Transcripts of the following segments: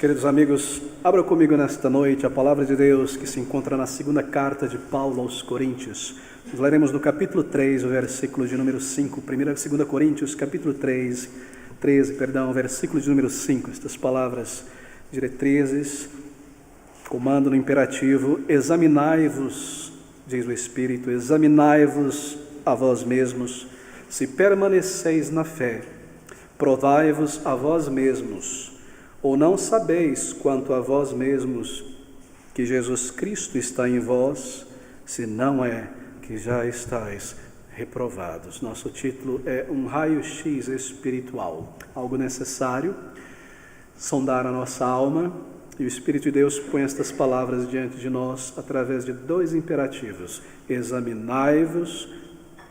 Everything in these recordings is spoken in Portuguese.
Queridos amigos, abra comigo nesta noite a palavra de Deus que se encontra na segunda carta de Paulo aos Coríntios. Nós leremos no capítulo 3, o versículo de número 5, 2 Coríntios, capítulo 13, versículo de número 5. Estas palavras diretrizes, comando no imperativo: examinai-vos, diz o Espírito, examinai-vos a vós mesmos, se permaneceis na fé, provai-vos a vós mesmos. Ou não sabeis quanto a vós mesmos que Jesus Cristo está em vós, se não é que já estáis reprovados. Nosso título é um raio-x espiritual, algo necessário, sondar a nossa alma, e o Espírito de Deus põe estas palavras diante de nós através de dois imperativos: examinai-vos,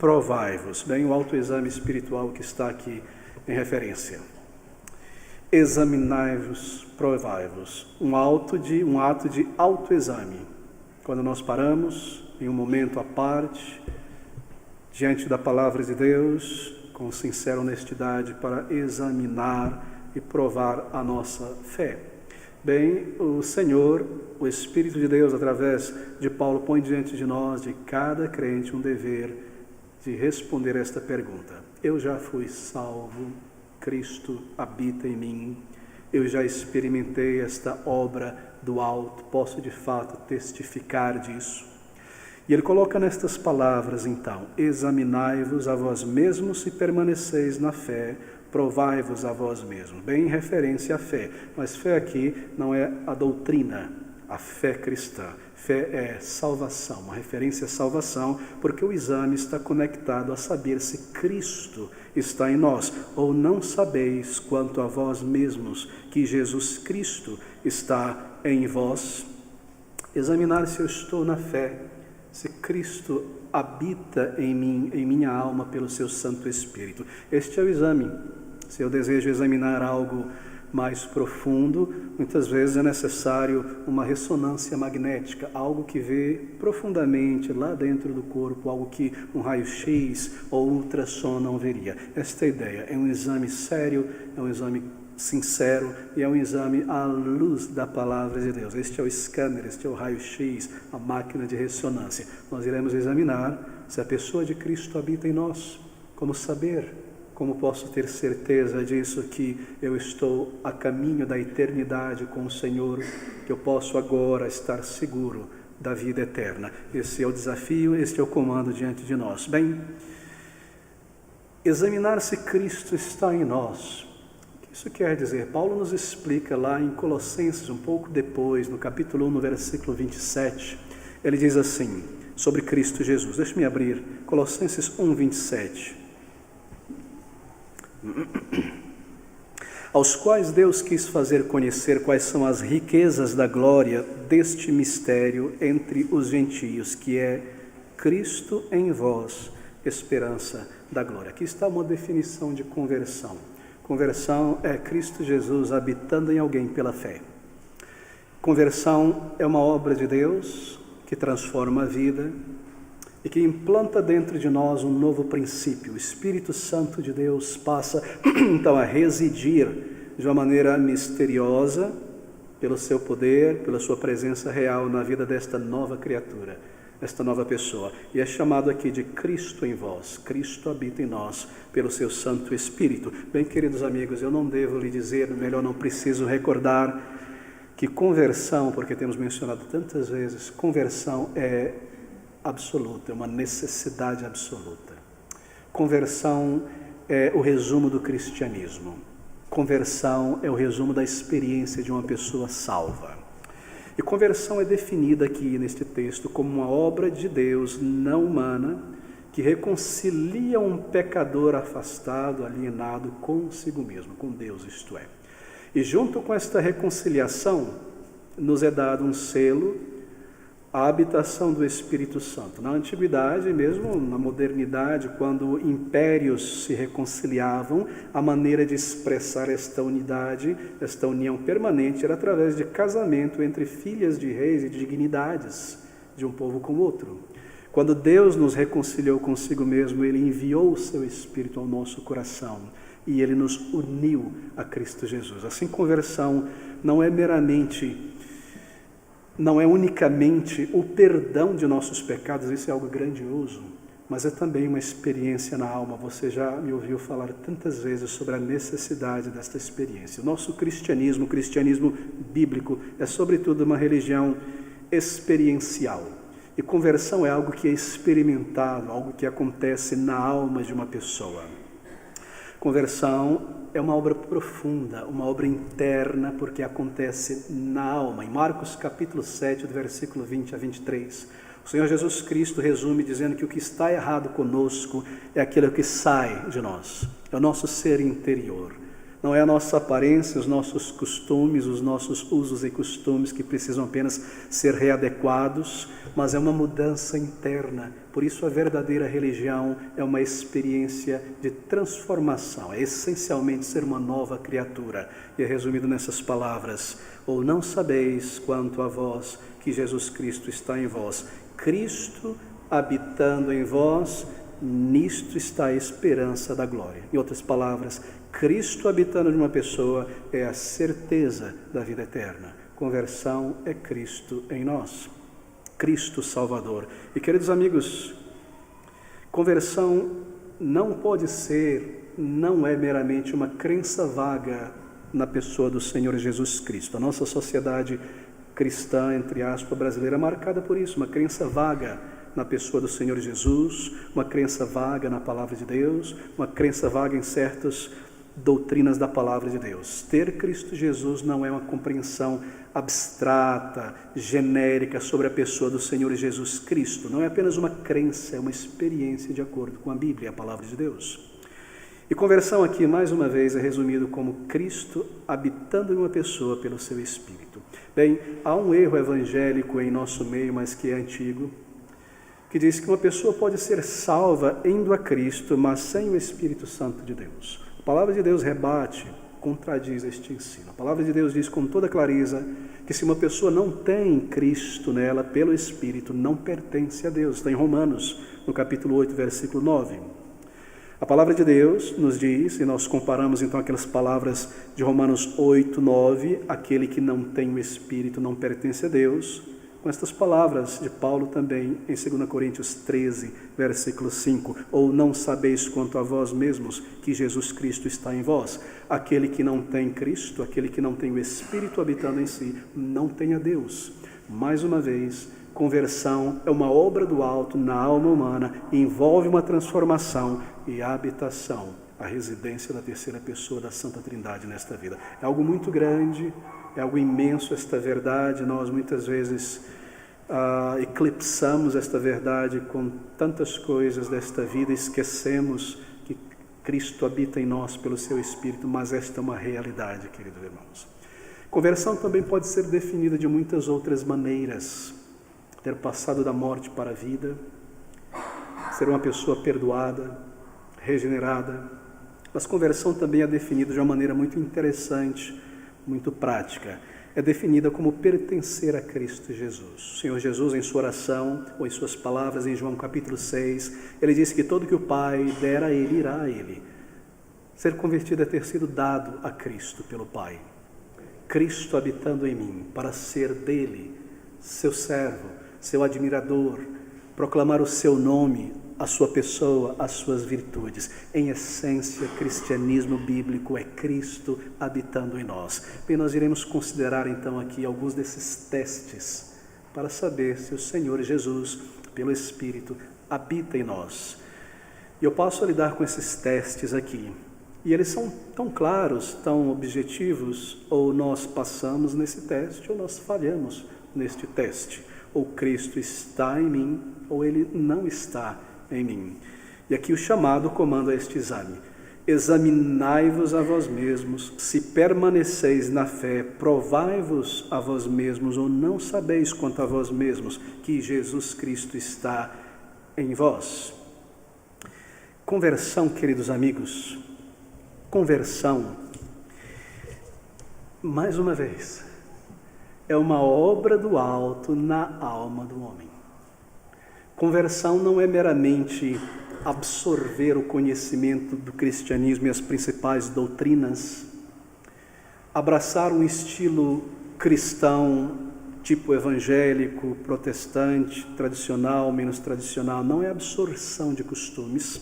provai-vos. Bem, o autoexame espiritual que está aqui em referência. Examinai-vos, provai-vos. Um ato de autoexame. Quando nós paramos em um momento à parte, diante da palavra de Deus, com sincera honestidade, para examinar e provar a nossa fé. Bem, o Senhor, o Espírito de Deus, através de Paulo, põe diante de nós, de cada crente, um dever de responder esta pergunta: eu já fui salvo? Cristo habita em mim? Eu já experimentei esta obra do alto? Posso de fato testificar disso? E ele coloca nestas palavras então: examinai-vos a vós mesmos se permaneceis na fé, provai-vos a vós mesmos. Bem, em referência à fé, mas fé aqui não é a doutrina, a fé cristã. Fé é salvação, uma referência à salvação, porque o exame está conectado a saber se Cristo está em nós. Ou não sabeis quanto a vós mesmos que Jesus Cristo está em vós? Examinar se eu estou na fé, se Cristo habita em mim, em minha alma, pelo seu Santo Espírito. Este é o exame. Se eu desejo examinar algo mais profundo, muitas vezes é necessário uma ressonância magnética, algo que vê profundamente lá dentro do corpo, algo que um raio-x ou ultrassom não veria. Esta é a ideia. É um exame sério, é um exame sincero e é um exame à luz da palavra de Deus. Este é o scanner, este é o raio-x, a máquina de ressonância. Nós iremos examinar se a pessoa de Cristo habita em nós. Como saber? Como posso ter certeza disso, que eu estou a caminho da eternidade com o Senhor, que eu posso agora estar seguro da vida eterna? Esse é o desafio, este é o comando diante de nós. Bem, examinar se Cristo está em nós. O que isso quer dizer? Paulo nos explica lá em Colossenses, um pouco depois, no capítulo 1, no versículo 27, ele diz assim, sobre Cristo Jesus. Deixe-me abrir, Colossenses 1, 27. Aos quais Deus quis fazer conhecer quais são as riquezas da glória deste mistério entre os gentios, que é Cristo em vós, esperança da glória. Aqui está uma definição de conversão. Conversão é Cristo Jesus habitando em alguém pela fé. Conversão é uma obra de Deus que transforma a vida e que implanta dentro de nós um novo princípio. O Espírito Santo de Deus passa então a residir de uma maneira misteriosa, pelo seu poder, pela sua presença real na vida desta nova criatura, esta nova pessoa. E é chamado aqui de Cristo em vós. Cristo habita em nós pelo seu Santo Espírito. Bem, queridos amigos, eu não devo lhe dizer, melhor não preciso recordar, que conversão, porque temos mencionado tantas vezes, conversão é absoluta, é uma necessidade absoluta. Conversão é o resumo do cristianismo. Conversão é o resumo da experiência de uma pessoa salva. E conversão é definida aqui neste texto como uma obra de Deus não humana que reconcilia um pecador afastado, alienado consigo mesmo, com Deus, isto é. E junto com esta reconciliação nos é dado um selo, a habitação do Espírito Santo. Na antiguidade, mesmo na modernidade, quando impérios se reconciliavam, a maneira de expressar esta unidade, esta união permanente, era através de casamento entre filhas de reis e de dignidades de um povo com o outro. Quando Deus nos reconciliou consigo mesmo, Ele enviou o seu Espírito ao nosso coração. e Ele nos uniu a Cristo Jesus. Assim, conversão não é unicamente o perdão de nossos pecados, isso é algo grandioso, mas é também uma experiência na alma. Você já me ouviu falar tantas vezes sobre a necessidade desta experiência. O nosso cristianismo, o cristianismo bíblico, é sobretudo uma religião experiencial. E conversão é algo que é experimentado, algo que acontece na alma de uma pessoa. Conversão é uma obra profunda, uma obra interna, porque acontece na alma. Em Marcos capítulo 7, do versículo 20 a 23, o Senhor Jesus Cristo resume dizendo que o que está errado conosco é aquilo que sai de nós, é o nosso ser interior. Não é a nossa aparência, os nossos costumes, os nossos usos e costumes que precisam apenas ser readequados, mas é uma mudança interna. Por isso a verdadeira religião é uma experiência de transformação, é essencialmente ser uma nova criatura. E é resumido nessas palavras: ou não sabeis quanto a vós que Jesus Cristo está em vós. Cristo habitando em vós, nisto está a esperança da glória. Em outras palavras, Cristo habitando de uma pessoa é a certeza da vida eterna. Conversão é Cristo em nós, Cristo Salvador. E, queridos amigos, conversão não é meramente uma crença vaga na pessoa do Senhor Jesus Cristo. A nossa sociedade cristã, entre aspas, brasileira, é marcada por isso, uma crença vaga na pessoa do Senhor Jesus, uma crença vaga na palavra de Deus, uma crença vaga em certas doutrinas da palavra de Deus. Ter Cristo Jesus não é uma compreensão abstrata, genérica sobre a pessoa do Senhor Jesus Cristo. Não é apenas uma crença, é uma experiência de acordo com a Bíblia, a palavra de Deus. E conversão aqui, mais uma vez, é resumido como Cristo habitando em uma pessoa pelo seu Espírito. Bem, há um erro evangélico em nosso meio, mas que é antigo, que diz que uma pessoa pode ser salva indo a Cristo, mas sem o Espírito Santo de Deus. A palavra de Deus rebate, contradiz este ensino. A palavra de Deus diz com toda clareza que se uma pessoa não tem Cristo nela, pelo Espírito, não pertence a Deus. Está em Romanos, no capítulo 8, versículo 9. A palavra de Deus nos diz, e nós comparamos então aquelas palavras de Romanos 8, 9, aquele que não tem o Espírito não pertence a Deus, com estas palavras de Paulo também em 2 Coríntios 13, versículo 5, ou não sabeis quanto a vós mesmos que Jesus Cristo está em vós. Aquele que não tem Cristo, aquele que não tem o Espírito habitando em si, não tem a Deus. Mais uma vez, conversão é uma obra do alto na alma humana, envolve uma transformação e a habitação, a residência da terceira pessoa da Santa Trindade nesta vida. É algo muito grande, é algo imenso esta verdade. Nós muitas vezes eclipsamos esta verdade com tantas coisas desta vida, esquecemos que Cristo habita em nós pelo seu Espírito, mas esta é uma realidade, queridos irmãos. Conversão também pode ser definida de muitas outras maneiras: ter passado da morte para a vida, ser uma pessoa perdoada, regenerada. Mas conversão também é definida de uma maneira muito interessante, muito prática. É definida como pertencer a Cristo Jesus. O Senhor Jesus, em sua oração, ou em suas palavras, em João capítulo 6, ele disse que todo que o Pai der a ele, irá a ele. Ser convertido é ter sido dado a Cristo pelo Pai. Cristo habitando em mim, para ser dele, seu servo, seu admirador, proclamar o seu nome, a sua pessoa, as suas virtudes. Em essência, cristianismo bíblico é Cristo habitando em nós. Bem, nós iremos considerar então aqui alguns desses testes para saber se o Senhor Jesus, pelo Espírito, habita em nós. E eu passo a lidar com esses testes aqui. E eles são tão claros, tão objetivos, ou nós passamos nesse teste, ou nós falhamos neste teste. Ou Cristo está em mim, ou Ele não está em mim. E aqui o chamado comando a este exame: examinai-vos a vós mesmos, se permaneceis na fé, provai-vos a vós mesmos, ou não sabeis quanto a vós mesmos que Jesus Cristo está em vós. Conversão, queridos amigos, conversão, mais uma vez, é uma obra do alto na alma do homem. Conversão não é meramente absorver o conhecimento do cristianismo e as principais doutrinas, abraçar um estilo cristão tipo evangélico, protestante, tradicional, menos tradicional, não é absorção de costumes.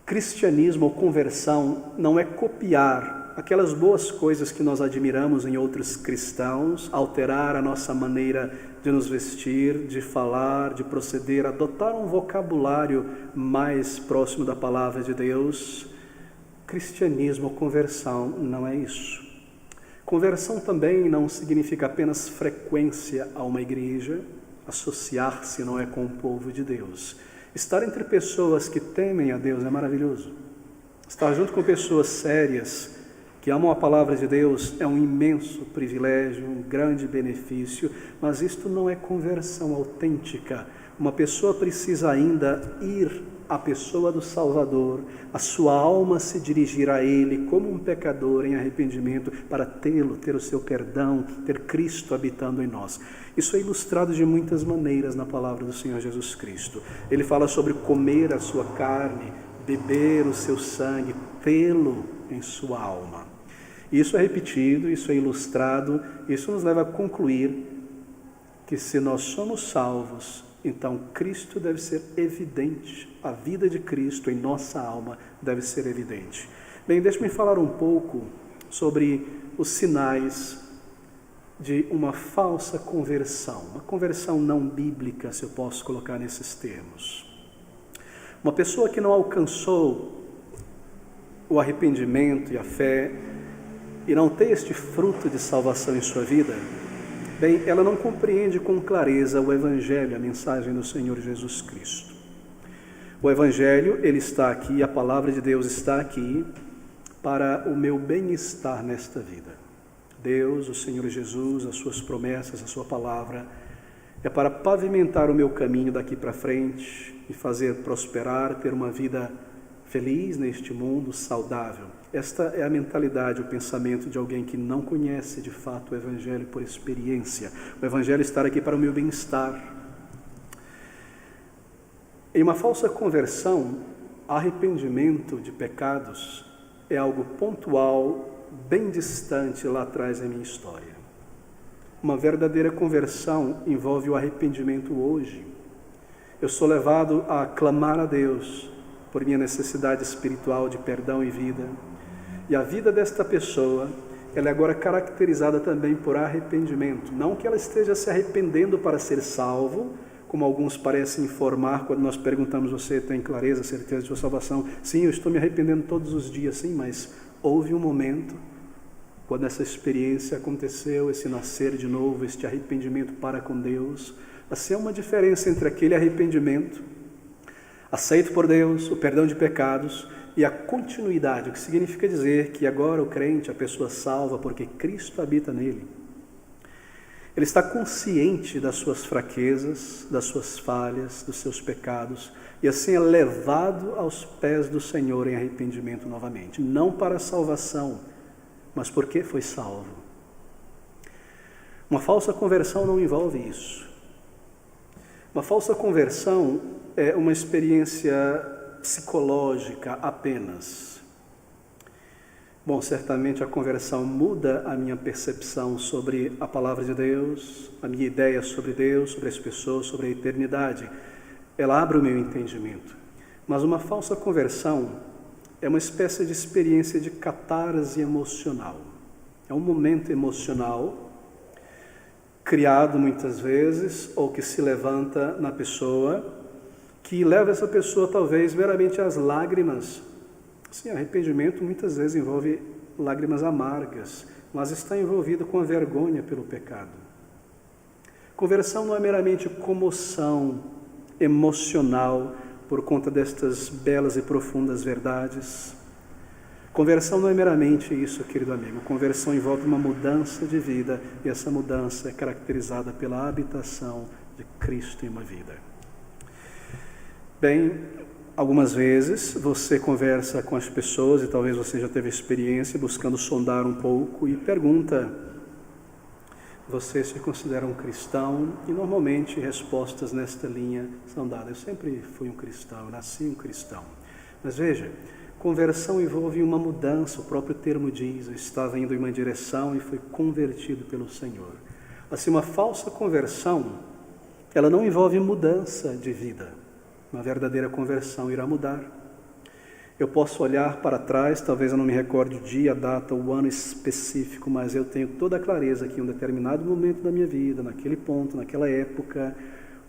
Cristianismo ou conversão não é copiar aquelas boas coisas que nós admiramos em outros cristãos, alterar a nossa maneira de nos vestir, de falar, de proceder, adotar um vocabulário mais próximo da palavra de Deus. Cristianismo ou conversão não é isso. Conversão também não significa apenas frequência a uma igreja, associar-se não é com o povo de Deus. Estar entre pessoas que temem a Deus é maravilhoso. Estar junto com pessoas sérias, que amam a palavra de Deus, é um imenso privilégio, um grande benefício, mas isto não é conversão autêntica. Uma pessoa precisa ainda ir à pessoa do Salvador, a sua alma se dirigir a Ele como um pecador em arrependimento para tê-lo, ter o seu perdão, ter Cristo habitando em nós. Isso é ilustrado de muitas maneiras na palavra do Senhor Jesus Cristo. Ele fala sobre comer a sua carne, beber o seu sangue, tê-lo em sua alma. Isso é repetido, isso é ilustrado, isso nos leva a concluir que se nós somos salvos, então Cristo deve ser evidente, a vida de Cristo em nossa alma deve ser evidente. Bem, deixe-me falar um pouco sobre os sinais de uma falsa conversão, uma conversão não bíblica, se eu posso colocar nesses termos. Uma pessoa que não alcançou o arrependimento e a fé e não tem este fruto de salvação em sua vida, bem, ela não compreende com clareza o Evangelho, a mensagem do Senhor Jesus Cristo. O Evangelho, ele está aqui, a palavra de Deus está aqui para o meu bem-estar nesta vida. Deus, o Senhor Jesus, as suas promessas, a sua palavra, é para pavimentar o meu caminho daqui para frente e fazer prosperar, ter uma vida feliz neste mundo, saudável. Esta é a mentalidade, o pensamento de alguém que não conhece de fato o Evangelho por experiência. O Evangelho está aqui para o meu bem-estar. Em uma falsa conversão, arrependimento de pecados é algo pontual, bem distante lá atrás da minha história. Uma verdadeira conversão envolve o arrependimento hoje. Eu sou levado a clamar a Deus por minha necessidade espiritual de perdão e vida. E a vida desta pessoa, ela é agora caracterizada também por arrependimento. Não que ela esteja se arrependendo para ser salvo, como alguns parecem informar quando nós perguntamos: você tem clareza, certeza de sua salvação? Sim, eu estou me arrependendo todos os dias, sim, mas houve um momento quando essa experiência aconteceu, esse nascer de novo, este arrependimento para com Deus. Assim, há uma diferença entre aquele arrependimento aceito por Deus, o perdão de pecados, e a continuidade, o que significa dizer que agora o crente, a pessoa salva porque Cristo habita nele. Ele está consciente das suas fraquezas, das suas falhas, dos seus pecados, e assim é levado aos pés do Senhor em arrependimento novamente. Não para a salvação, mas porque foi salvo. Uma falsa conversão não envolve isso. Uma falsa conversão é uma experiência psicológica apenas. Bom, certamente a conversão muda a minha percepção sobre a palavra de Deus, a minha ideia sobre Deus, sobre as pessoas, sobre a eternidade. Ela abre o meu entendimento. Mas uma falsa conversão é uma espécie de experiência de catarse emocional. É um momento emocional criado muitas vezes, ou que se levanta na pessoa, que leva essa pessoa talvez meramente às lágrimas. Sim, arrependimento muitas vezes envolve lágrimas amargas, mas está envolvido com a vergonha pelo pecado. Conversão não é meramente comoção emocional por conta destas belas e profundas verdades. Conversão não é meramente isso, querido amigo. Conversão envolve uma mudança de vida, e essa mudança é caracterizada pela habitação de Cristo em uma vida. Bem, algumas vezes você conversa com as pessoas, e talvez você já teve experiência buscando sondar um pouco, e pergunta: você se considera um cristão? E normalmente respostas nesta linha são dadas. Eu sempre fui um cristão, eu nasci um cristão. Mas veja, conversão envolve uma mudança, o próprio termo diz, eu estava indo em uma direção e fui convertido pelo Senhor. Assim, uma falsa conversão, ela não envolve mudança de vida. Uma verdadeira conversão irá mudar. Eu posso olhar para trás, talvez eu não me recorde o dia, a data, o ano específico, mas eu tenho toda a clareza que em um determinado momento da minha vida, naquele ponto, naquela época,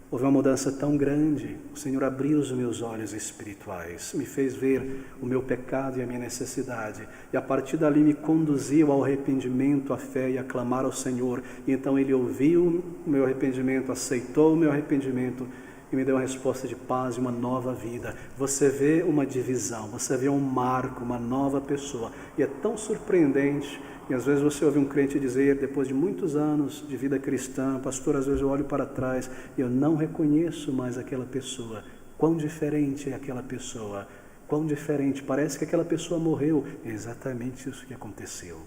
houve uma mudança tão grande. O Senhor abriu os meus olhos espirituais, me fez ver o meu pecado e a minha necessidade, e a partir dali me conduziu ao arrependimento, à fé e a clamar ao Senhor. E então Ele ouviu o meu arrependimento, aceitou o meu arrependimento, e me deu uma resposta de paz e uma nova vida. Você vê uma divisão, você vê um marco, uma nova pessoa. E é tão surpreendente, e às vezes você ouve um crente dizer, depois de muitos anos de vida cristã, pastor, às vezes eu olho para trás e eu não reconheço mais aquela pessoa. Quão diferente é aquela pessoa, quão diferente, parece que aquela pessoa morreu. É exatamente isso que aconteceu.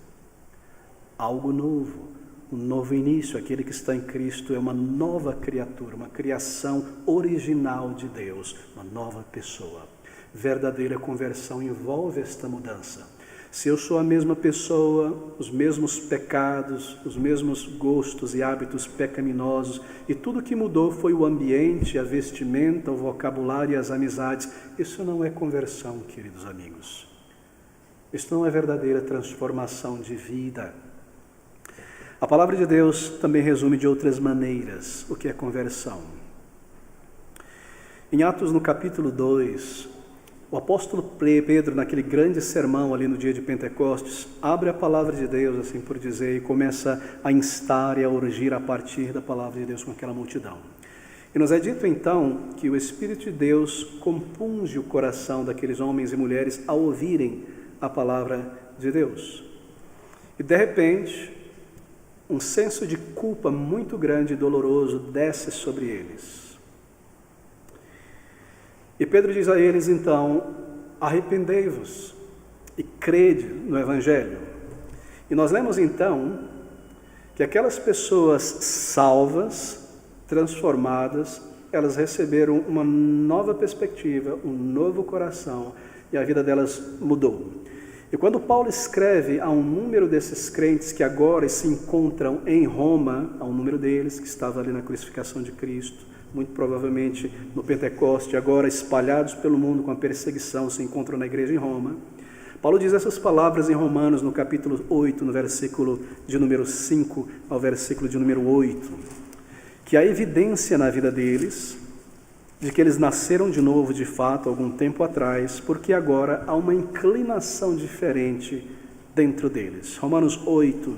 Algo novo. Um novo início, aquele que está em Cristo é uma nova criatura, uma criação original de Deus, uma nova pessoa. Verdadeira conversão envolve esta mudança. Se eu sou a mesma pessoa, os mesmos pecados, os mesmos gostos e hábitos pecaminosos, e tudo que mudou foi o ambiente, a vestimenta, o vocabulário e as amizades, isso não é conversão, queridos amigos. Isso não é verdadeira transformação de vida. A palavra de Deus também resume de outras maneiras o que é conversão. Em Atos, no capítulo 2, o apóstolo Pedro, naquele grande sermão ali no dia de Pentecostes, abre a palavra de Deus, assim por dizer, e começa a instar e a urgir a partir da palavra de Deus com aquela multidão. E nos é dito então que o Espírito de Deus compunge o coração daqueles homens e mulheres ao ouvirem a palavra de Deus. E de repente, um senso de culpa muito grande e doloroso desce sobre eles. E Pedro diz a eles então, arrependei-vos e crede no Evangelho. E nós lemos então que aquelas pessoas salvas, transformadas, elas receberam uma nova perspectiva, um novo coração, e a vida delas mudou. E quando Paulo escreve a um número desses crentes que agora se encontram em Roma, a um número deles que estava ali na crucificação de Cristo, muito provavelmente no Pentecoste, agora espalhados pelo mundo com a perseguição, se encontram na igreja em Roma, Paulo diz essas palavras em Romanos, no capítulo 8, no versículo de número 5 ao versículo de número 8, que há evidência na vida deles de que eles nasceram de novo, de fato, algum tempo atrás, porque agora há uma inclinação diferente dentro deles. Romanos 8,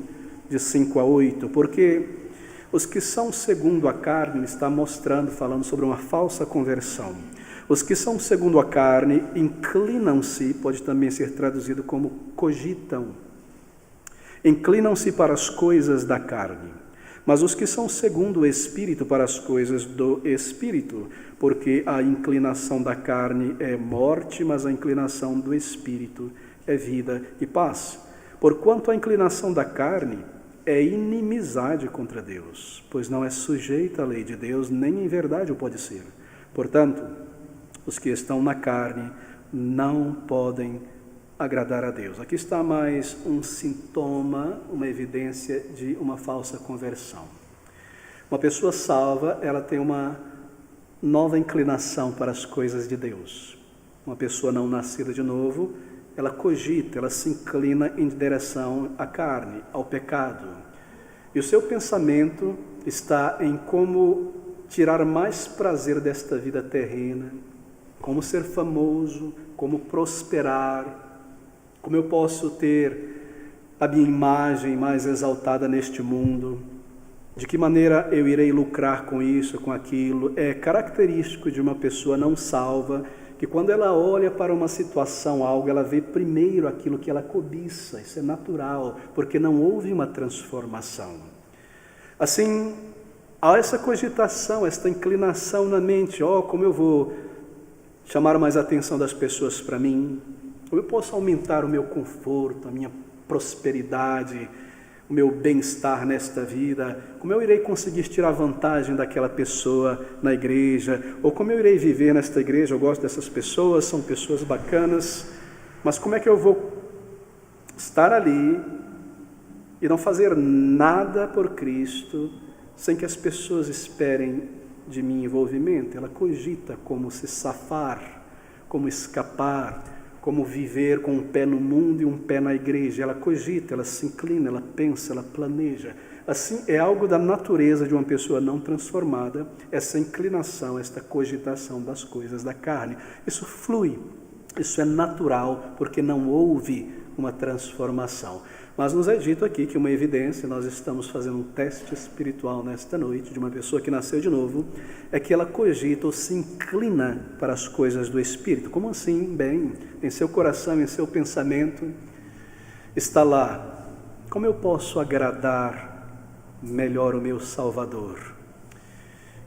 de 5 a 8, porque os que são segundo a carne, ele está mostrando, falando sobre uma falsa conversão. Os que são segundo a carne inclinam-se, pode também ser traduzido como cogitam, inclinam-se para as coisas da carne. Mas os que são segundo o Espírito para as coisas do Espírito, porque a inclinação da carne é morte, mas a inclinação do Espírito é vida e paz. Porquanto a inclinação da carne é inimizade contra Deus, pois não é sujeita à lei de Deus, nem em verdade o pode ser. Portanto, os que estão na carne não podem agradar a Deus. Aqui está mais um sintoma, uma evidência de uma falsa conversão. Uma pessoa salva, ela tem uma nova inclinação para as coisas de Deus. Uma pessoa não nascida de novo, ela cogita, ela se inclina em direção à carne, ao pecado. E o seu pensamento está em como tirar mais prazer desta vida terrena, como ser famoso, como prosperar, como eu posso ter a minha imagem mais exaltada neste mundo, de que maneira eu irei lucrar com isso, com aquilo. É característico de uma pessoa não salva, que quando ela olha para uma situação, algo, ela vê primeiro aquilo que ela cobiça. Isso é natural, porque não houve uma transformação. Assim, há essa cogitação, esta inclinação na mente, como eu vou chamar mais a atenção das pessoas para mim, como eu posso aumentar o meu conforto, a minha prosperidade, o meu bem-estar nesta vida, como eu irei conseguir tirar vantagem daquela pessoa na igreja, ou como eu irei viver nesta igreja. Eu gosto dessas pessoas, são pessoas bacanas, mas como é que eu vou estar ali e não fazer nada por Cristo sem que as pessoas esperem de mim envolvimento? Ela cogita como se safar, como escapar, como viver com um pé no mundo e um pé na igreja. Ela cogita, ela se inclina, ela pensa, ela planeja. Assim, é algo da natureza de uma pessoa não transformada, essa inclinação, esta cogitação das coisas da carne. Isso flui, isso é natural, porque não houve uma transformação. Mas nos é dito aqui que uma evidência, nós estamos fazendo um teste espiritual nesta noite, de uma pessoa que nasceu de novo, é que ela cogita ou se inclina para as coisas do Espírito. Como assim? Bem, em seu coração, em seu pensamento, está lá: como eu posso agradar melhor o meu Salvador?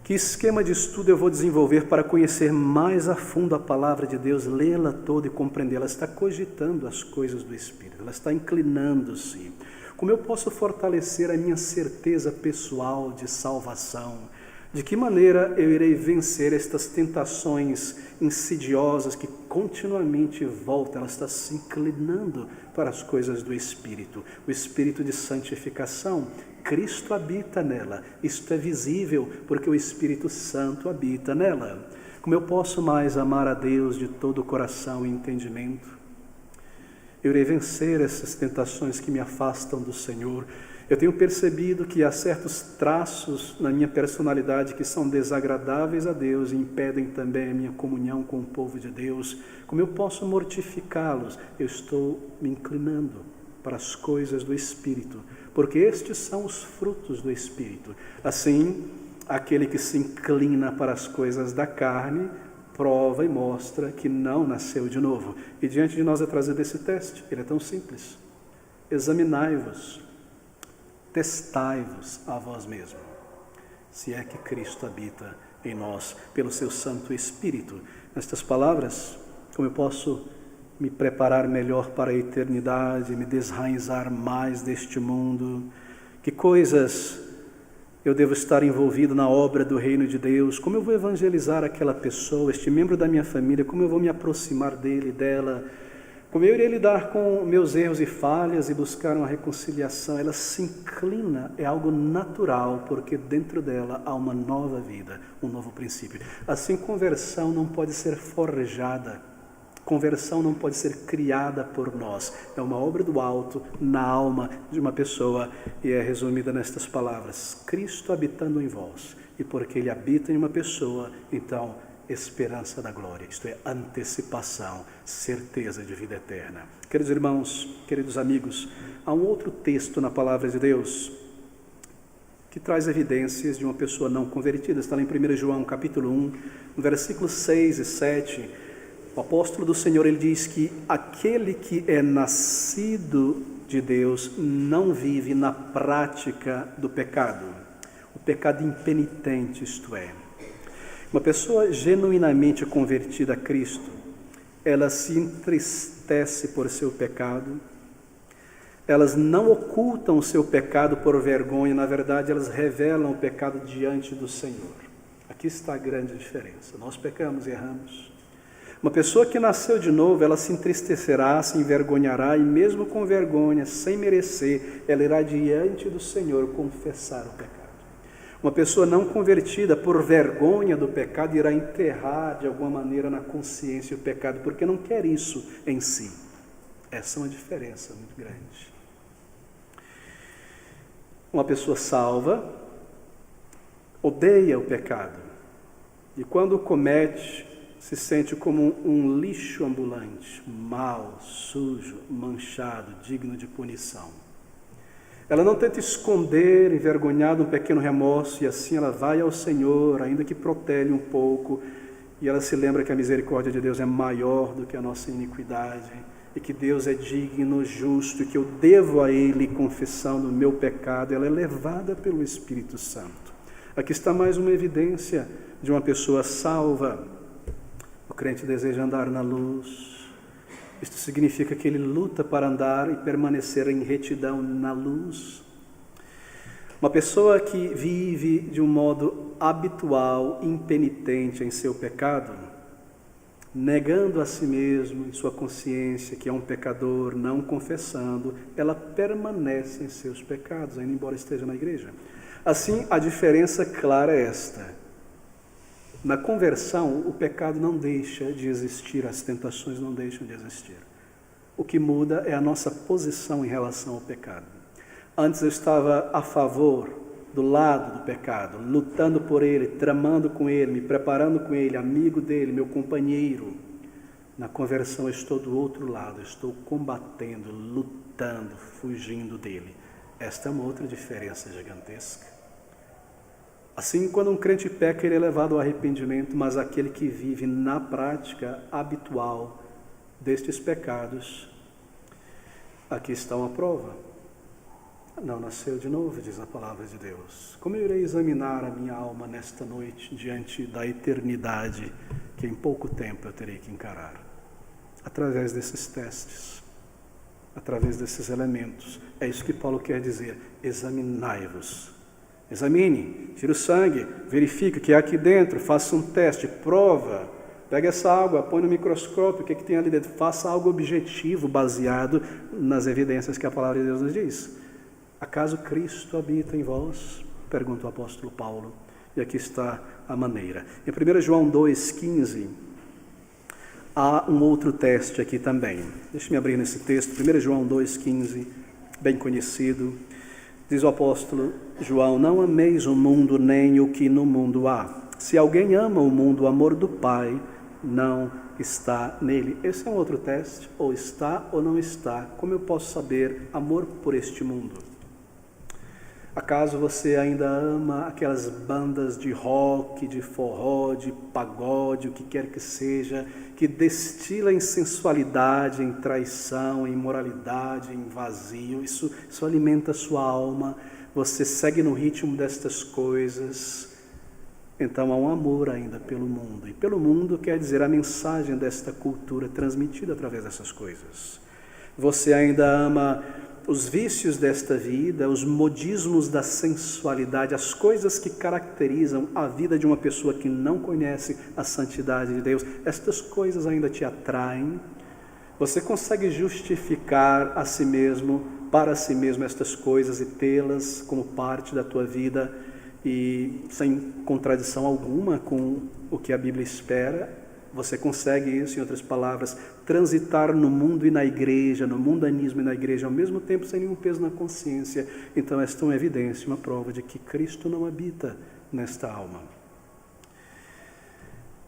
Que esquema de estudo eu vou desenvolver para conhecer mais a fundo a palavra de Deus, lê-la toda e compreendê-la? Ela está cogitando as coisas do Espírito, ela está inclinando-se. Como eu posso fortalecer a minha certeza pessoal de salvação? De que maneira eu irei vencer estas tentações insidiosas que continuamente voltam? Ela está se inclinando para as coisas do Espírito. O Espírito de santificação, Cristo habita nela. Isto é visível porque o Espírito Santo habita nela. Como eu posso mais amar a Deus de todo o coração e entendimento? Eu irei vencer essas tentações que me afastam do Senhor. Eu tenho percebido que há certos traços na minha personalidade que são desagradáveis a Deus e impedem também a minha comunhão com o povo de Deus. Como eu posso mortificá-los? Eu estou me inclinando para as coisas do Espírito, porque estes são os frutos do Espírito. Assim, aquele que se inclina para as coisas da carne prova e mostra que não nasceu de novo. E diante de nós é trazido esse teste. Ele é tão simples: examinai-vos, testai-vos a vós mesmos, se é que Cristo habita em nós pelo seu Santo Espírito. Nestas palavras, como eu posso me preparar melhor para a eternidade, me desraizar mais deste mundo? Que coisas eu devo estar envolvido na obra do reino de Deus? Como eu vou evangelizar aquela pessoa, este membro da minha família? Como eu vou me aproximar dele, dela? Como eu irei lidar com meus erros e falhas e buscar uma reconciliação? Ela se inclina, é algo natural, porque dentro dela há uma nova vida, um novo princípio. Assim, conversão não pode ser forjada. Conversão não pode ser criada por nós. É uma obra do alto na alma de uma pessoa e é resumida nestas palavras: Cristo habitando em vós. E porque Ele habita em uma pessoa, então, esperança da glória. Isto é, antecipação, certeza de vida eterna. Queridos irmãos, queridos amigos, há um outro texto na palavra de Deus que traz evidências de uma pessoa não convertida. Está lá em 1 João capítulo 1, no versículos 6 e 7. O apóstolo do Senhor, ele diz que aquele que é nascido de Deus não vive na prática do pecado, o pecado impenitente, isto é. Uma pessoa genuinamente convertida a Cristo, ela se entristece por seu pecado, elas não ocultam o seu pecado por vergonha, na verdade elas revelam o pecado diante do Senhor. Aqui está a grande diferença. Nós pecamos e erramos. Uma pessoa que nasceu de novo, ela se entristecerá, se envergonhará, e mesmo com vergonha, sem merecer, ela irá diante do Senhor confessar o pecado. Uma pessoa não convertida, por vergonha do pecado, irá enterrar de alguma maneira na consciência o pecado, porque não quer isso em si. Essa é uma diferença muito grande. Uma pessoa salva odeia o pecado, e quando o comete, se sente como um lixo ambulante, mau, sujo, manchado, digno de punição. Ela não tenta esconder, envergonhada, um pequeno remorso, e assim ela vai ao Senhor, ainda que protele um pouco, e ela se lembra que a misericórdia de Deus é maior do que a nossa iniquidade, e que Deus é digno, justo, e que eu devo a Ele confissão do meu pecado. Ela é levada pelo Espírito Santo. Aqui está mais uma evidência de uma pessoa salva. O crente deseja andar na luz. Isto significa que ele luta para andar e permanecer em retidão na luz. Uma pessoa que vive de um modo habitual, impenitente em seu pecado, negando a si mesmo, em sua consciência, que é um pecador, não confessando, ela permanece em seus pecados, ainda embora esteja na igreja. Assim, a diferença clara é esta. Na conversão, o pecado não deixa de existir, as tentações não deixam de existir. O que muda é a nossa posição em relação ao pecado. Antes eu estava a favor, do lado do pecado, lutando por ele, tramando com ele, me preparando com ele, amigo dele, meu companheiro. Na conversão eu estou do outro lado, estou combatendo, lutando, fugindo dele. Esta é uma outra diferença gigantesca. Assim, quando um crente peca, ele é levado ao arrependimento, mas aquele que vive na prática habitual destes pecados, aqui está uma prova. Não nasceu de novo, diz a palavra de Deus. Como eu irei examinar a minha alma nesta noite, diante da eternidade, que em pouco tempo eu terei que encarar? Através desses testes, através desses elementos. É isso que Paulo quer dizer, examinai-vos. Examine, tire o sangue, verifique o que há aqui dentro, faça um teste, prova, pega essa água, põe no microscópio, o que tem ali dentro, faça algo objetivo, baseado nas evidências que a palavra de Deus nos diz. Acaso Cristo habita em vós? Pergunta o apóstolo Paulo, e aqui está a maneira. Em 1 João 2,15, há um outro teste aqui também. Deixe-me abrir nesse texto, 1 João 2,15, bem conhecido. Diz o apóstolo João, não ameis o mundo nem o que no mundo há. Se alguém ama o mundo, o amor do Pai não está nele. Esse é um outro teste, ou está ou não está. Como eu posso saber amor por este mundo? Acaso você ainda ama aquelas bandas de rock, de forró, de pagode, o que quer que seja, que destila em sensualidade, em traição, em imoralidade, em vazio? Isso alimenta a sua alma. Você segue no ritmo destas coisas. Então há um amor ainda pelo mundo. E pelo mundo quer dizer a mensagem desta cultura transmitida através dessas coisas. Você ainda ama os vícios desta vida, os modismos da sensualidade, as coisas que caracterizam a vida de uma pessoa que não conhece a santidade de Deus. Estas coisas ainda te atraem. Você consegue justificar a si mesmo, para si mesmo, estas coisas e tê-las como parte da tua vida e sem contradição alguma com o que a Bíblia espera? Você consegue isso, em outras palavras, transitar no mundo e na igreja, no mundanismo e na igreja, ao mesmo tempo sem nenhum peso na consciência. Então esta é uma evidência, uma prova de que Cristo não habita nesta alma.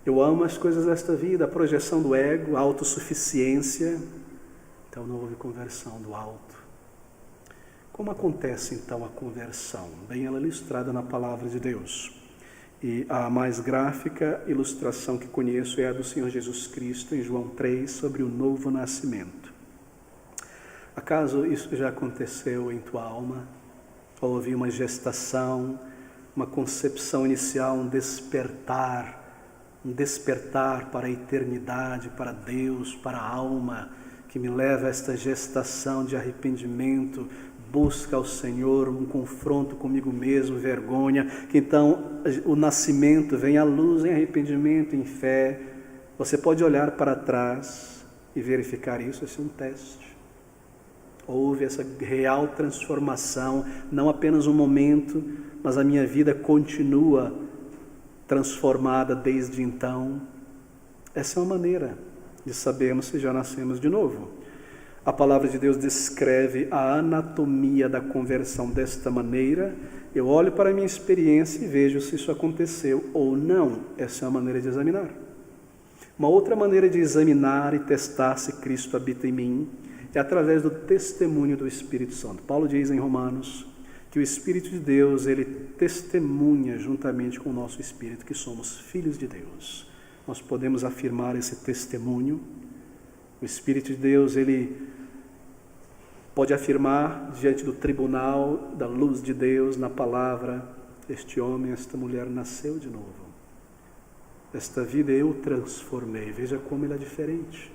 Eu amo as coisas desta vida, a projeção do ego, a autossuficiência. Então não houve conversão do alto. Como acontece então a conversão? Bem, ela é ilustrada na palavra de Deus. E a mais gráfica ilustração que conheço é a do Senhor Jesus Cristo, em João 3, sobre o novo nascimento. Acaso isso já aconteceu em tua alma? Houve uma gestação, uma concepção inicial, um despertar para a eternidade, para Deus, para a alma, que me leva a esta gestação de arrependimento, busca ao Senhor, um confronto comigo mesmo, vergonha, que então o nascimento vem à luz em arrependimento, em fé. Você pode olhar para trás e verificar isso, esse é um teste. Houve essa real transformação, não apenas um momento, mas a minha vida continua transformada desde então. Essa é uma maneira de sabermos se já nascemos de novo. A palavra de Deus descreve a anatomia da conversão desta maneira. Eu olho para a minha experiência e vejo se isso aconteceu ou não. Essa é a maneira de examinar. Uma outra maneira de examinar e testar se Cristo habita em mim é através do testemunho do Espírito Santo. Paulo diz em Romanos que o Espírito de Deus, ele testemunha juntamente com o nosso Espírito que somos filhos de Deus. Nós podemos afirmar esse testemunho. O Espírito de Deus, ele pode afirmar diante do tribunal da luz de Deus, na palavra, este homem, esta mulher nasceu de novo. Esta vida eu transformei. Veja como ele é diferente.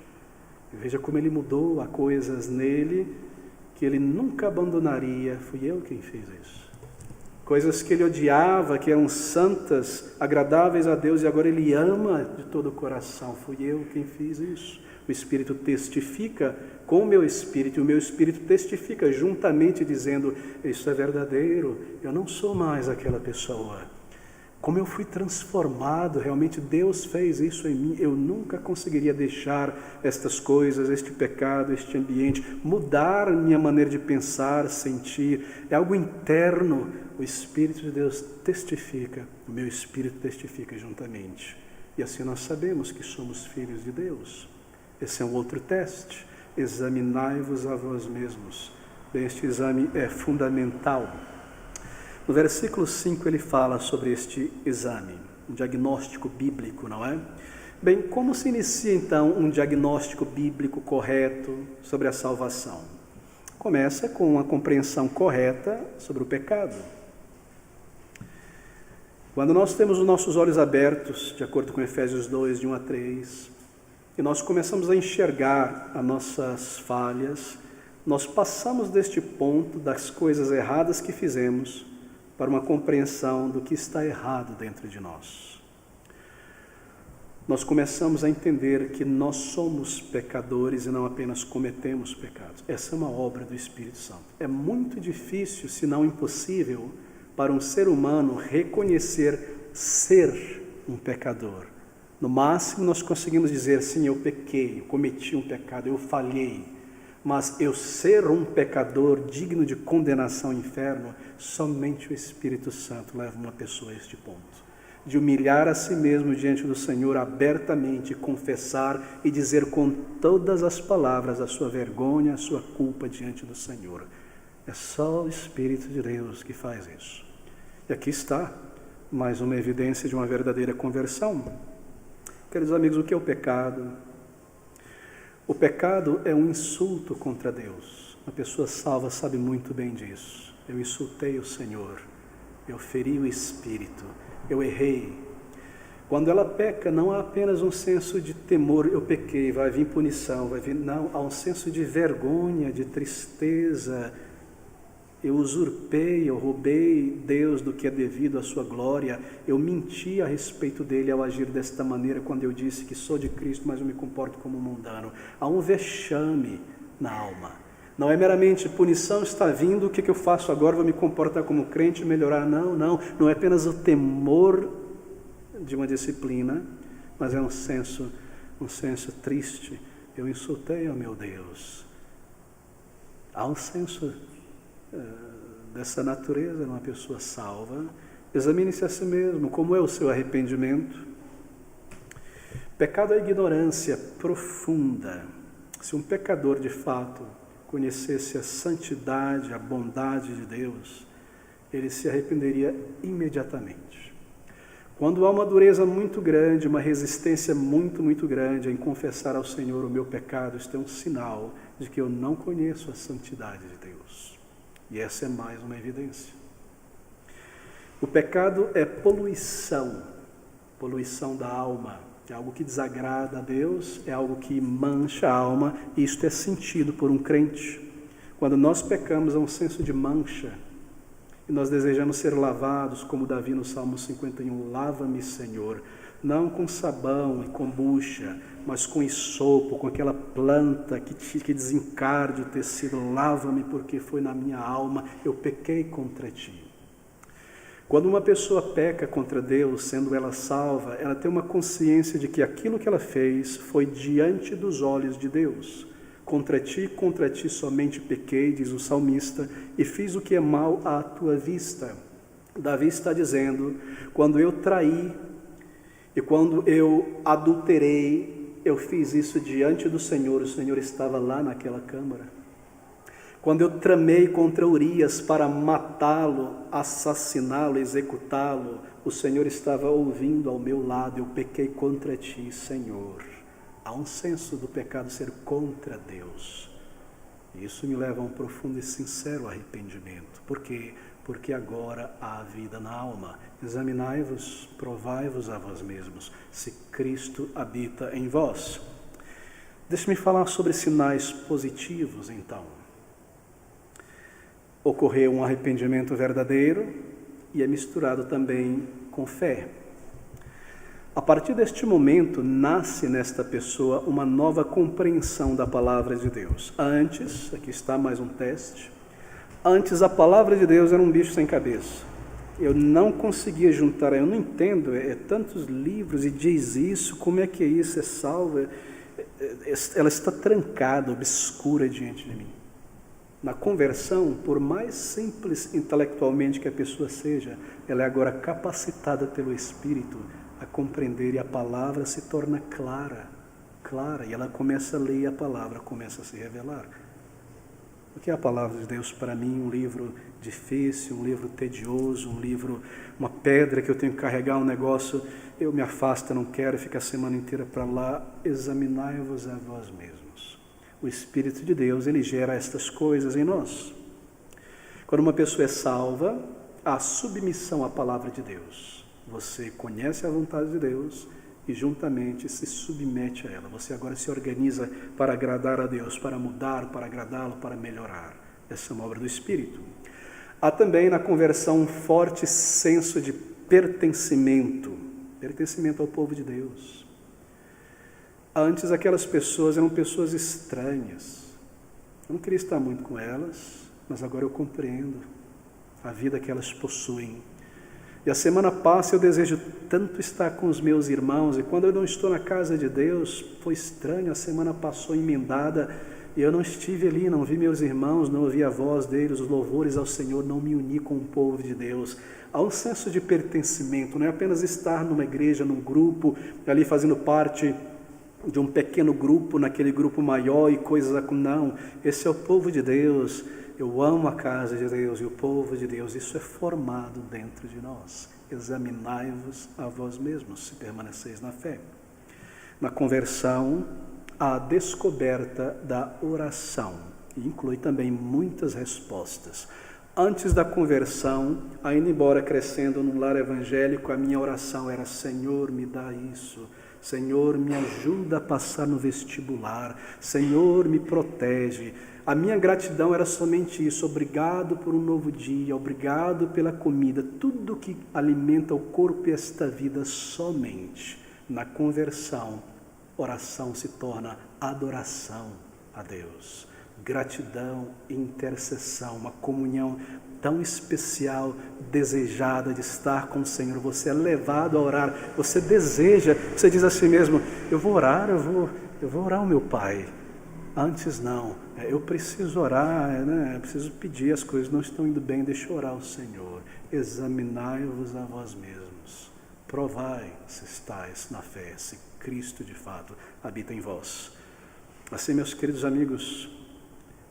Veja como ele mudou. Há coisas nele que ele nunca abandonaria. Fui eu quem fiz isso. coisas que ele odiava, que eram santas, agradáveis a Deus, e agora ele ama de todo o coração. Fui eu quem fiz isso. O Espírito testifica com o meu Espírito, e o meu Espírito testifica juntamente, dizendo: isso é verdadeiro, eu não sou mais aquela pessoa. Como eu fui transformado, realmente Deus fez isso em mim. Eu nunca conseguiria deixar estas coisas, este pecado, este ambiente, mudar minha maneira de pensar, sentir. É algo interno. O Espírito de Deus testifica, o meu Espírito testifica juntamente. E assim nós sabemos que somos filhos de Deus. Esse é um outro teste. Examinai-vos a vós mesmos. Bem, este exame é fundamental. No versículo 5 ele fala sobre este exame, um diagnóstico bíblico, não é? Bem, como se inicia então um diagnóstico bíblico correto sobre a salvação? Começa com uma compreensão correta sobre o pecado. Quando nós temos os nossos olhos abertos, de acordo com Efésios 2, de 1 a 3, e nós começamos a enxergar as nossas falhas, nós passamos deste ponto das coisas erradas que fizemos para uma compreensão do que está errado dentro de nós. Nós começamos a entender que nós somos pecadores e não apenas cometemos pecados. Essa é uma obra do Espírito Santo. É muito difícil, se não impossível, para um ser humano reconhecer ser um pecador. No máximo nós conseguimos dizer: sim, eu pequei, eu cometi um pecado, eu falhei. Mas eu ser um pecador digno de condenação ao inferno, somente o Espírito Santo leva uma pessoa a este ponto. De humilhar a si mesmo diante do Senhor abertamente, confessar e dizer com todas as palavras a sua vergonha, a sua culpa diante do Senhor. É só o Espírito de Deus que faz isso. E aqui está mais uma evidência de uma verdadeira conversão. Queridos amigos, o que é o pecado? O pecado é um insulto contra Deus. Uma pessoa salva sabe muito bem disso. Eu insultei o Senhor, eu feri o Espírito, eu errei. Quando ela peca, não há apenas um senso de temor: eu pequei, vai vir punição, vai vir... Não, há um senso de vergonha, de tristeza. Eu usurpei, eu roubei Deus do que é devido à sua glória. Eu menti a respeito dele ao agir desta maneira, quando eu disse que sou de Cristo, mas eu me comporto como mundano. Há um vexame na alma. Não é meramente punição está vindo, o que eu faço agora? Vou me comportar como crente e melhorar? Não é apenas o temor de uma disciplina, mas é um senso triste. Eu insultei ao meu Deus. Há um senso dessa natureza numa pessoa salva. Examine-se a si mesmo, como é o seu arrependimento. Pecado é ignorância profunda. Se um pecador de fato conhecesse a santidade, a bondade de Deus, ele se arrependeria imediatamente. Quando há uma dureza muito grande, uma resistência muito grande em confessar ao Senhor o meu pecado, isto é um sinal de que eu não conheço a santidade de Deus. E essa é mais uma evidência. O pecado é poluição da alma. É algo que desagrada a Deus, é algo que mancha a alma, e isto é sentido por um crente. Quando nós pecamos, há um senso de mancha, e nós desejamos ser lavados, como Davi no Salmo 51, lava-me, Senhor, não com sabão e com bucha, mas com isopo, com aquela planta que desencarde o tecido. Lava-me, porque foi na minha alma, eu pequei contra ti. Quando uma pessoa peca contra Deus, sendo ela salva, ela tem uma consciência de que aquilo que ela fez foi diante dos olhos de Deus. Contra ti somente pequei, diz o salmista, e fiz o que é mal à tua vista. Davi está dizendo: quando eu traí e quando eu adulterei, eu fiz isso diante do Senhor, o Senhor estava lá naquela câmara. Quando eu tramei contra Urias para matá-lo, assassiná-lo, executá-lo, o Senhor estava ouvindo ao meu lado. Eu pequei contra ti, Senhor. Há um senso do pecado ser contra Deus. E isso me leva a um profundo e sincero arrependimento. Por quê? Porque agora há vida na alma. Examinai-vos, provai-vos a vós mesmos, se Cristo habita em vós. Deixe-me falar sobre sinais positivos, então. Ocorreu um arrependimento verdadeiro, e é misturado também com fé. A partir deste momento, nasce nesta pessoa uma nova compreensão da palavra de Deus. Antes, aqui está mais um teste, antes a palavra de Deus era um bicho sem cabeça. Eu não conseguia juntar, eu não entendo, tantos livros e diz isso, como é que é isso, é salvo? Ela está trancada, obscura diante de mim. Na conversão, por mais simples intelectualmente que a pessoa seja, ela é agora capacitada pelo Espírito a compreender, e a palavra se torna clara, e ela começa a ler e a palavra começa a se revelar. O que é a palavra de Deus para mim? Um livro difícil, um livro tedioso, um livro, uma pedra que eu tenho que carregar, um negócio, eu me afasto, não quero ficar a semana inteira para lá. Examinai-vos a vós mesmos. O Espírito de Deus, ele gera estas coisas em nós. Quando uma pessoa é salva, há submissão à palavra de Deus. Você conhece a vontade de Deus e juntamente se submete a ela. Você agora se organiza para agradar a Deus, para mudar, para agradá-lo, para melhorar. Essa é uma obra do Espírito. Há também na conversão um forte senso de pertencimento ao povo de Deus. Antes aquelas pessoas eram pessoas estranhas. Eu não queria estar muito com elas, mas agora eu compreendo a vida que elas possuem. E a semana passa, eu desejo tanto estar com os meus irmãos, e quando eu não estou na casa de Deus, foi estranho, a semana passou emendada, e eu não estive ali, não vi meus irmãos, não ouvi a voz deles, os louvores ao Senhor, não me uni com o povo de Deus. Há um senso de pertencimento, não é apenas estar numa igreja, num grupo, ali fazendo parte de um pequeno grupo, naquele grupo maior e coisas assim. Não, esse é o povo de Deus. Eu amo a casa de Deus e o povo de Deus. Isso é formado dentro de nós. Examinai-vos a vós mesmos, se permaneceis na fé. Na conversão, a descoberta da oração. E inclui também muitas respostas. Antes da conversão, ainda embora crescendo num lar evangélico, a minha oração era: Senhor, me dá isso. Senhor, me ajuda a passar no vestibular. Senhor, me protege. A minha gratidão era somente isso: obrigado por um novo dia, obrigado pela comida, tudo que alimenta o corpo e esta vida. Somente na conversão, oração se torna adoração a Deus, gratidão e intercessão, uma comunhão tão especial, desejada de estar com o Senhor. Você é levado a orar, você deseja, você diz a si mesmo: eu vou orar, eu vou orar ao meu Pai. Antes não, eu preciso orar, né? Eu preciso pedir, as coisas não estão indo bem, deixa eu orar ao Senhor. Examinai-vos a vós mesmos, provai se estáis na fé, se Cristo de fato habita em vós. Assim, meus queridos amigos,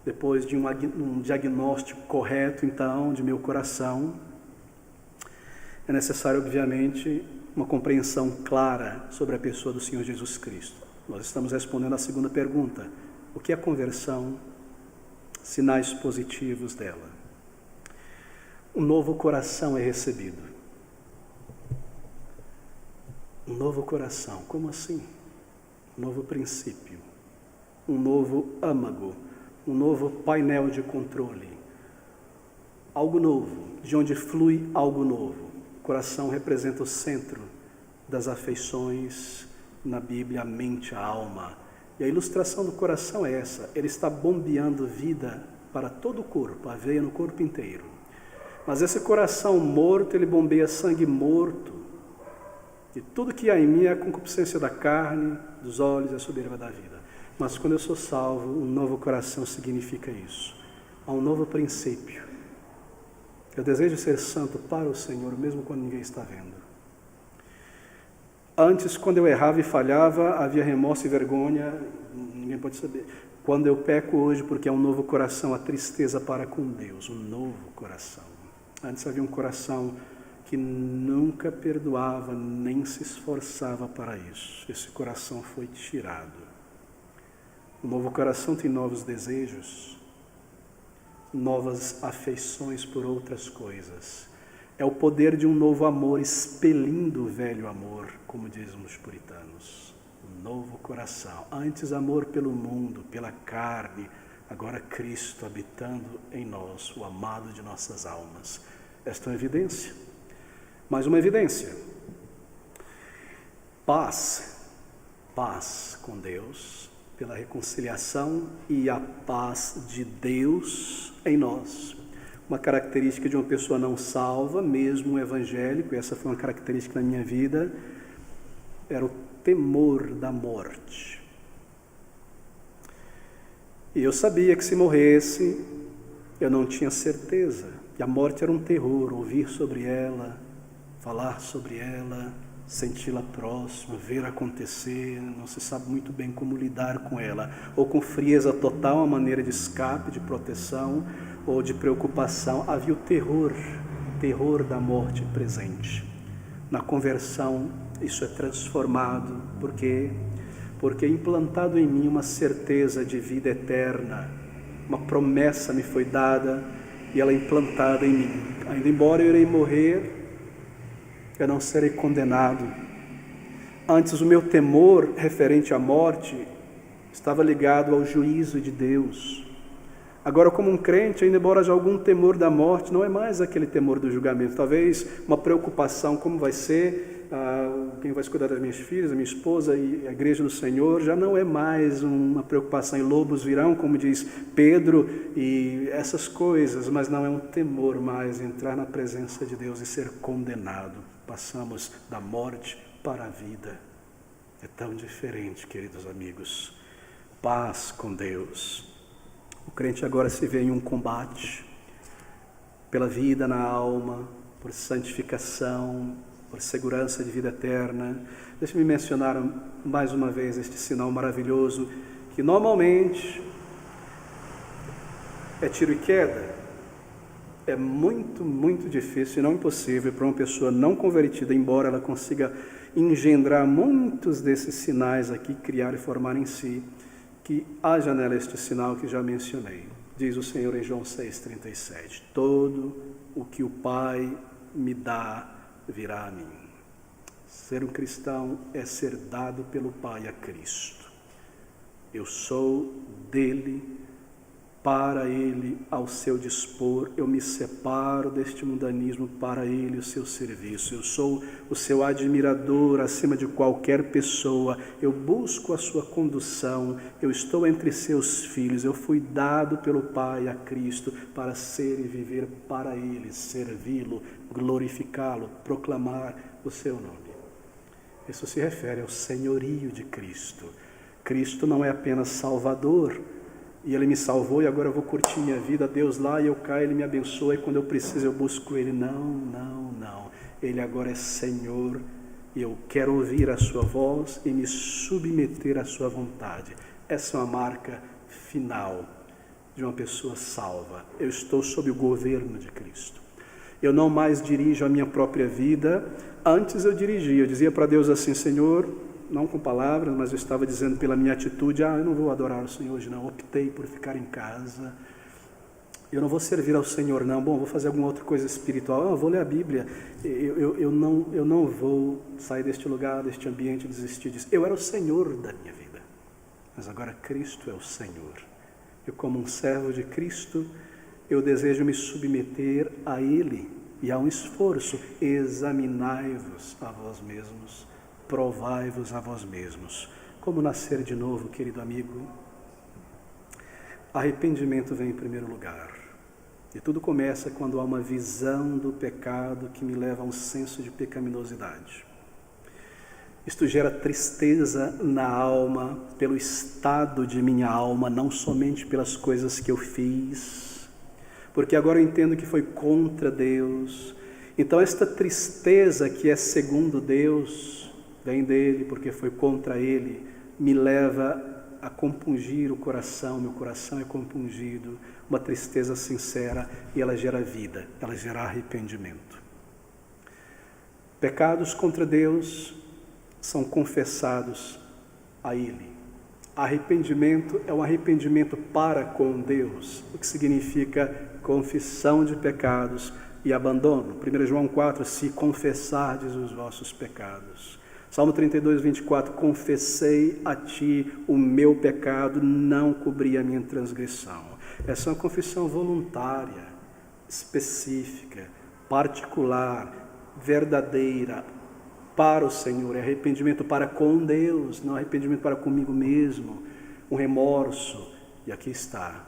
depois de um diagnóstico correto, então, de meu coração, é necessário, obviamente, uma compreensão clara sobre a pessoa do Senhor Jesus Cristo. Nós estamos respondendo à segunda pergunta: o que é conversão? Sinais positivos dela. Um novo coração é recebido. Um novo coração, como assim? Um novo princípio, um novo âmago, um novo painel de controle. Algo novo, de onde flui algo novo. O coração representa o centro das afeições na Bíblia, a mente, a alma. E a ilustração do coração é essa: ele está bombeando vida para todo o corpo, a veia no corpo inteiro. Mas esse coração morto, ele bombeia sangue morto. E tudo que há em mim é a concupiscência da carne, dos olhos e a soberba da vida. Mas quando eu sou salvo, um novo coração significa isso. Há um novo princípio. Eu desejo ser santo para o Senhor, mesmo quando ninguém está vendo. Antes, quando eu errava e falhava, havia remorso e vergonha, ninguém pode saber. Quando eu peco hoje, porque é um novo coração, a tristeza para com Deus, um novo coração. Antes havia um coração que nunca perdoava, nem se esforçava para isso. Esse coração foi tirado. O novo coração tem novos desejos, novas afeições por outras coisas. É o poder de um novo amor expelindo o velho amor, como dizem os puritanos. Um novo coração. Antes amor pelo mundo, pela carne, agora Cristo habitando em nós, o amado de nossas almas. Esta é uma evidência. mais uma evidência. Paz com Deus, pela reconciliação e a paz de Deus em nós. Uma característica de uma pessoa não salva, mesmo um evangélico, e essa foi uma característica na minha vida, era o temor da morte. E eu sabia que se morresse, eu não tinha certeza. E a morte era um terror, ouvir sobre ela, falar sobre ela, senti-la próxima, ver acontecer, não se sabe muito bem como lidar com ela, ou com frieza total, uma maneira de escape, de proteção, ou de preocupação. Havia o terror da morte presente. Na conversão, isso é transformado, porque implantado em mim uma certeza de vida eterna, uma promessa me foi dada e ela é implantada em mim. Ainda embora eu irei morrer, eu não serei condenado. Antes, o meu temor referente à morte estava ligado ao juízo de Deus. Agora, como um crente, ainda embora haja algum temor da morte, não é mais aquele temor do julgamento. Talvez uma preocupação, como vai ser, quem vai cuidar das minhas filhas, a minha esposa e a igreja do Senhor, já não é mais uma preocupação em lobos virão, como diz Pedro, e essas coisas, mas não é um temor mais entrar na presença de Deus e ser condenado. Passamos da morte para a vida. É tão diferente, queridos amigos. Paz com Deus. O crente agora se vê em um combate pela vida na alma, por santificação, por segurança de vida eterna. Deixe-me mencionar mais uma vez este sinal maravilhoso, que normalmente é tiro e queda. É muito, muito difícil, e não impossível, para uma pessoa não convertida, embora ela consiga engendrar muitos desses sinais aqui, criar e formar em si, que haja nela este sinal que já mencionei. Diz o Senhor em João 6,37, todo o que o Pai me dá virá a mim. Ser um cristão é ser dado pelo Pai a Cristo. Eu sou dele, para Ele, ao seu dispor, eu me separo deste mundanismo para Ele, o seu serviço. Eu sou o seu admirador acima de qualquer pessoa, eu busco a sua condução, eu estou entre seus filhos, eu fui dado pelo Pai a Cristo para ser e viver para Ele, servi-lo, glorificá-lo, proclamar o seu nome. Isso se refere ao senhorio de Cristo. Cristo não é apenas Salvador, e Ele me salvou e agora eu vou curtir minha vida, Deus lá e eu caio, Ele me abençoa e quando eu preciso eu busco Ele. Não. Ele agora é Senhor e eu quero ouvir a sua voz e me submeter à sua vontade. Essa é uma marca final de uma pessoa salva. Eu estou sob o governo de Cristo. Eu não mais dirijo a minha própria vida. Antes eu dirigia, eu dizia para Deus assim, Senhor, não com palavras, mas eu estava dizendo pela minha atitude, eu não vou adorar o Senhor hoje não, optei por ficar em casa, eu não vou servir ao Senhor não, vou fazer alguma outra coisa espiritual, eu vou ler a Bíblia, eu não vou sair deste lugar, deste ambiente, desistir disso. Eu era o Senhor da minha vida, mas agora Cristo é o Senhor. Eu, como um servo de Cristo, eu desejo me submeter a Ele e a um esforço. Examinai-vos a vós mesmos, provai-vos a vós mesmos. Como nascer de novo, querido amigo? Arrependimento vem em primeiro lugar. E tudo começa quando há uma visão do pecado que me leva a um senso de pecaminosidade. Isto gera tristeza na alma, pelo estado de minha alma, não somente pelas coisas que eu fiz, porque agora eu entendo que foi contra Deus. Então esta tristeza que é segundo Deus, vem dele, porque foi contra ele, me leva a compungir o coração, meu coração é compungido, uma tristeza sincera, e ela gera vida, ela gera arrependimento. Pecados contra Deus são confessados a Ele. Arrependimento é um arrependimento para com Deus, o que significa confissão de pecados e abandono. 1 João 4, se confessardes os vossos pecados. Salmo 32, 24, confessei a ti o meu pecado, não cobri a minha transgressão. Essa é uma confissão voluntária, específica, particular, verdadeira para o Senhor, é arrependimento para com Deus, não arrependimento para comigo mesmo, um remorso. E aqui está: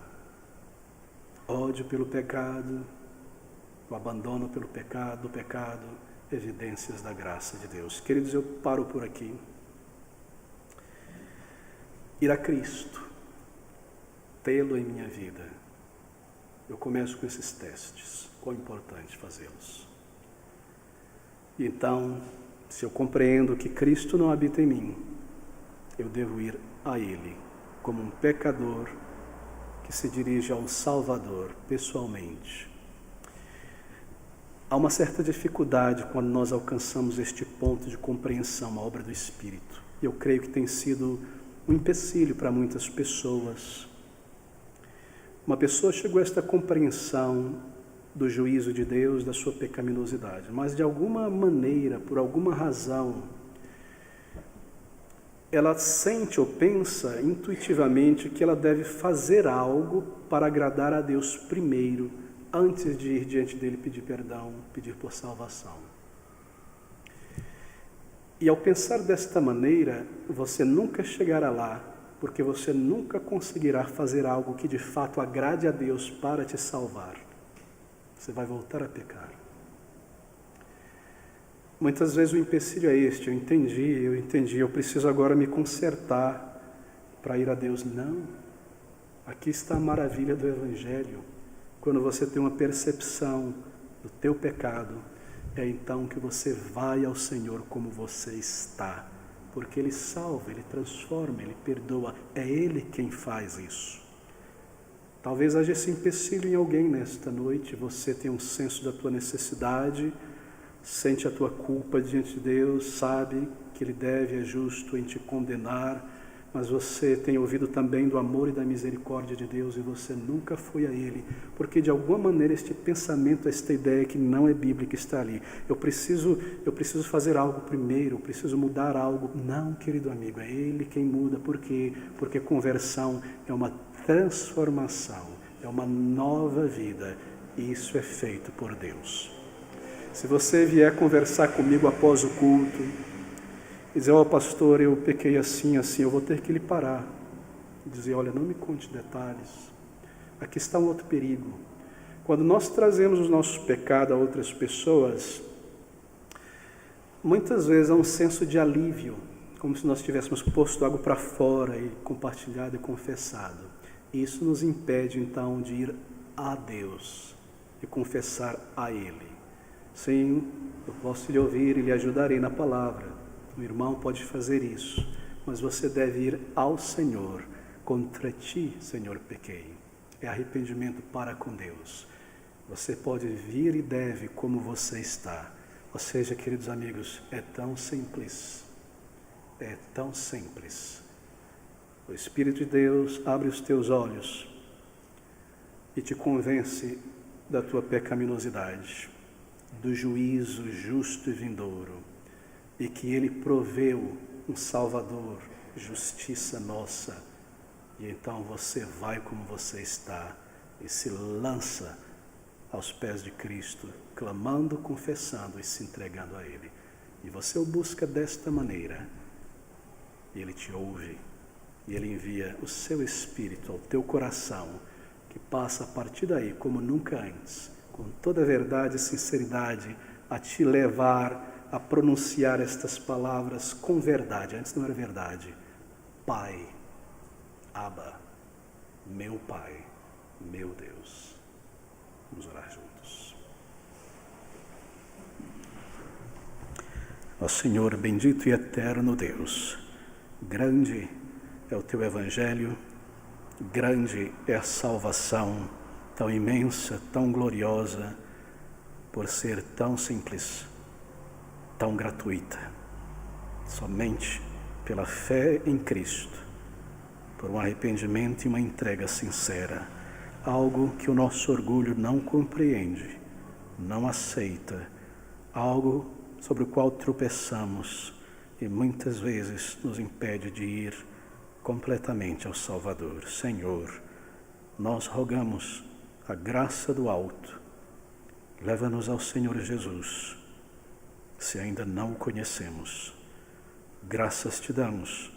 ódio pelo pecado, o abandono pelo pecado, evidências da graça de Deus. Queridos, eu paro por aqui. Ir a Cristo, tê-lo em minha vida. Eu começo com esses testes, quão importante fazê-los. E então, se eu compreendo que Cristo não habita em mim, eu devo ir a Ele como um pecador que se dirige ao Salvador pessoalmente. Há uma certa dificuldade quando nós alcançamos este ponto de compreensão, a obra do Espírito. E eu creio que tem sido um empecilho para muitas pessoas. Uma pessoa chegou a esta compreensão do juízo de Deus, da sua pecaminosidade, mas de alguma maneira, por alguma razão, ela sente ou pensa intuitivamente que ela deve fazer algo para agradar a Deus primeiro, antes de ir diante dele pedir perdão, pedir por salvação. E ao pensar desta maneira, você nunca chegará lá, porque você nunca conseguirá fazer algo que de fato agrade a Deus para te salvar. Você vai voltar a pecar. Muitas vezes o empecilho é este: eu entendi, eu preciso agora me consertar para ir a Deus. Não. Aqui está a maravilha do Evangelho. Quando você tem uma percepção do teu pecado, é então que você vai ao Senhor como você está, porque Ele salva, Ele transforma, Ele perdoa. É Ele quem faz isso. Talvez haja esse empecilho em alguém nesta noite. Você tem um senso da tua necessidade, sente a tua culpa diante de Deus, sabe que Ele deve, é justo em te condenar, mas você tem ouvido também do amor e da misericórdia de Deus e você nunca foi a Ele, porque de alguma maneira este pensamento, esta ideia que não é bíblica está ali. Eu preciso fazer algo primeiro, eu preciso mudar algo. Não, querido amigo, é Ele quem muda. Por quê? Porque conversão é uma transformação, é uma nova vida, e isso é feito por Deus. Se você vier conversar comigo após o culto e dizer: ó pastor, eu pequei assim, eu vou ter que lhe parar e dizer: olha, não me conte detalhes. Aqui está um outro perigo. Quando nós trazemos os nossos pecados a outras pessoas, muitas vezes há um senso de alívio, como se nós tivéssemos posto algo para fora e compartilhado e confessado. Isso nos impede então de ir a Deus e confessar a Ele. Sim, eu posso lhe ouvir e lhe ajudarei na palavra. O irmão pode fazer isso, mas você deve ir ao Senhor. Contra ti, Senhor, pequei. É arrependimento para com Deus. Você pode vir e deve como você está. Ou seja, queridos amigos, é tão simples. É tão simples. O Espírito de Deus abre os teus olhos e te convence da tua pecaminosidade, do juízo justo e vindouro, e que Ele proveu um Salvador, justiça nossa. E então você vai como você está e se lança aos pés de Cristo, clamando, confessando e se entregando a Ele. E você o busca desta maneira, e Ele te ouve, e Ele envia o seu Espírito ao teu coração, que passa a partir daí, como nunca antes, com toda a verdade e sinceridade, a te levar a pronunciar estas palavras com verdade. Antes não era verdade. Pai, Abba, meu Pai, meu Deus. Vamos orar juntos. Ó Senhor, bendito e eterno Deus, grande é o teu Evangelho, grande é a salvação, tão imensa, tão gloriosa, por ser tão simples, tão gratuita, somente pela fé em Cristo, por um arrependimento e uma entrega sincera, algo que o nosso orgulho não compreende, não aceita, algo sobre o qual tropeçamos e muitas vezes nos impede de ir completamente ao Salvador. Senhor, nós rogamos a graça do alto, leva-nos ao Senhor Jesus, se ainda não o conhecemos. Graças te damos,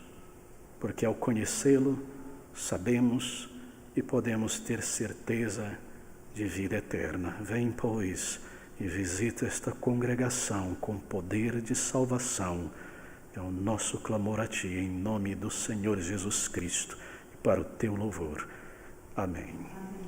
porque ao conhecê-lo, sabemos e podemos ter certeza de vida eterna. Vem, pois, e visita esta congregação com poder de salvação. É o nosso clamor a ti, em nome do Senhor Jesus Cristo, e para o teu louvor. Amém.